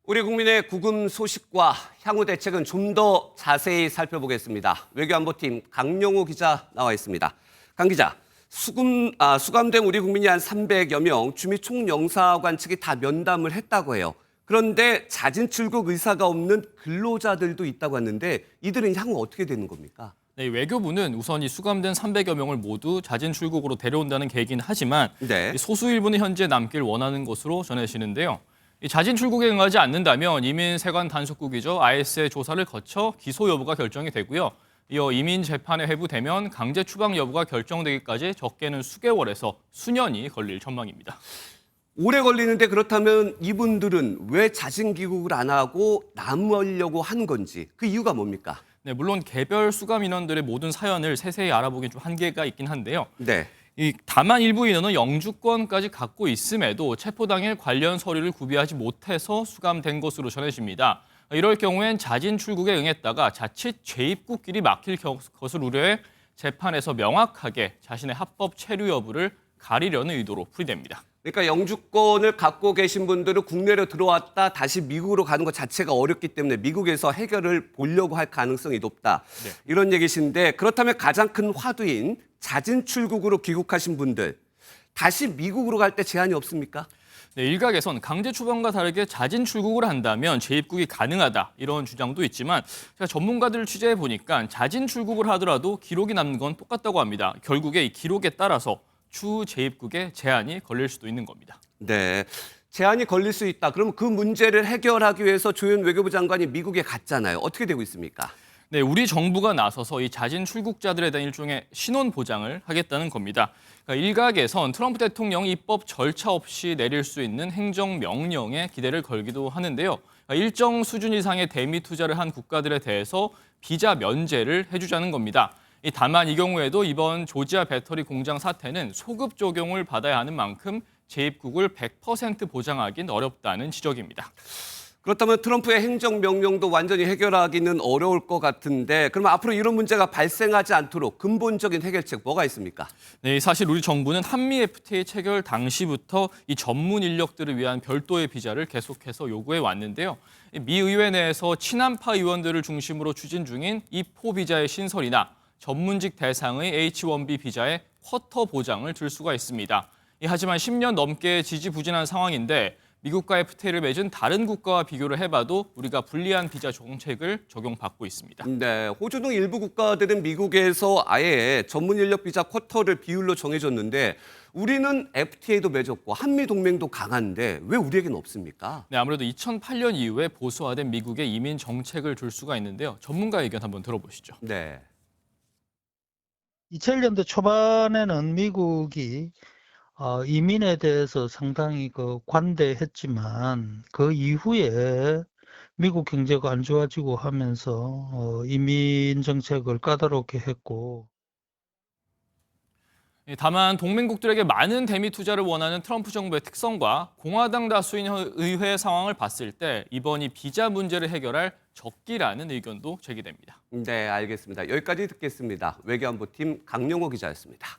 우리 국민의 구금 소식과 향후 대책은 좀 더 자세히 살펴보겠습니다. 외교안보팀 강영호 기자 나와 있습니다. 강 기자, 수감된 우리 국민이 한 300여 명, 주미 총영사관 측이 다 면담을 했다고 해요. 그런데 자진 출국 의사가 없는 근로자들도 있다고 하는데 이들은 향후 어떻게 되는 겁니까? 네, 외교부는 우선 이 수감된 300여 명을 모두 자진 출국으로 데려온다는 계획이긴 하지만 네. 소수 일부는 현재 남길 원하는 것으로 전해지는데요. 이 자진 출국에 응하지 않는다면 이민세관 단속국이죠. IS의 조사를 거쳐 기소 여부가 결정이 되고요. 이어 이민 재판에 회부되면 강제 추방 여부가 결정되기까지 적게는 수개월에서 수년이 걸릴 전망입니다. 오래 걸리는데 그렇다면 이분들은 왜 자진 귀국을 안 하고 남으려고 하는 건지 그 이유가 뭡니까? 네, 물론 개별 수감 인원들의 모든 사연을 세세히 알아보긴 좀 한계가 있긴 한데요. 네. 다만 일부 인원은 영주권까지 갖고 있음에도 체포 당일 관련 서류를 구비하지 못해서 수감된 것으로 전해집니다. 이럴 경우엔 자진 출국에 응했다가 자칫 재입국길이 막힐 것을 우려해 재판에서 명확하게 자신의 합법 체류 여부를 가리려는 의도로 풀이됩니다. 그러니까 영주권을 갖고 계신 분들은 국내로 들어왔다 다시 미국으로 가는 것 자체가 어렵기 때문에 미국에서 해결을 보려고 할 가능성이 높다. 네. 이런 얘기신데 그렇다면 가장 큰 화두인 자진 출국으로 귀국하신 분들 다시 미국으로 갈 때 제한이 없습니까? 네, 일각에선 강제 추방과 다르게 자진 출국을 한다면 재입국이 가능하다 이런 주장도 있지만 제가 전문가들을 취재해 보니까 자진 출국을 하더라도 기록이 남는 건 똑같다고 합니다. 결국에 이 기록에 따라서 추후 재입국에 제한이 걸릴 수도 있는 겁니다. 네. 제한이 걸릴 수 있다. 그럼 그 문제를 해결하기 위해서 조현 외교부 장관이 미국에 갔잖아요. 어떻게 되고 있습니까? 네, 우리 정부가 나서서 이 자진 출국자들에 대한 일종의 신원 보장을 하겠다는 겁니다. 그러니까 일각에선 트럼프 대통령이 입법 절차 없이 내릴 수 있는 행정명령에 기대를 걸기도 하는데요. 그러니까 일정 수준 이상의 대미 투자를 한 국가들에 대해서 비자 면제를 해주자는 겁니다. 다만 이 경우에도 이번 조지아 배터리 공장 사태는 소급 적용을 받아야 하는 만큼 재입국을 100% 보장하기는 어렵다는 지적입니다. 그렇다면 트럼프의 행정명령도 완전히 해결하기는 어려울 것 같은데 그러면 앞으로 이런 문제가 발생하지 않도록 근본적인 해결책 뭐가 있습니까? 네, 사실 우리 정부는 한미 FTA 체결 당시부터 이 전문 인력들을 위한 별도의 비자를 계속해서 요구해 왔는데요. 미 의회 내에서 친한파 의원들을 중심으로 추진 중인 E4 비자의 신설이나 전문직 대상의 H1B 비자의 쿼터 보장을 들 수가 있습니다. 하지만 10년 넘게 지지부진한 상황인데 미국과 FTA를 맺은 다른 국가와 비교를 해봐도 우리가 불리한 비자 정책을 적용받고 있습니다. 네, 호주 등 일부 국가들은 미국에서 아예 전문 인력 비자 쿼터를 비율로 정해줬는데 우리는 FTA도 맺었고 한미 동맹도 강한데 왜 우리에게는 없습니까? 네, 아무래도 2008년 이후에 보수화된 미국의 이민 정책을 둘 수가 있는데요. 전문가 의견 한번 들어보시죠. 네. 2000년대 초반에는 미국이 이민에 대해서 상당히 관대했지만 그 이후에 미국 경제가 안 좋아지고 하면서 이민 정책을 까다롭게 했고 다만 동맹국들에게 많은 대미 투자를 원하는 트럼프 정부의 특성과 공화당 다수인 의회 상황을 봤을 때 이번이 비자 문제를 해결할 적기라는 의견도 제기됩니다. 네, 알겠습니다. 여기까지 듣겠습니다. 외교안보팀 강영호 기자였습니다.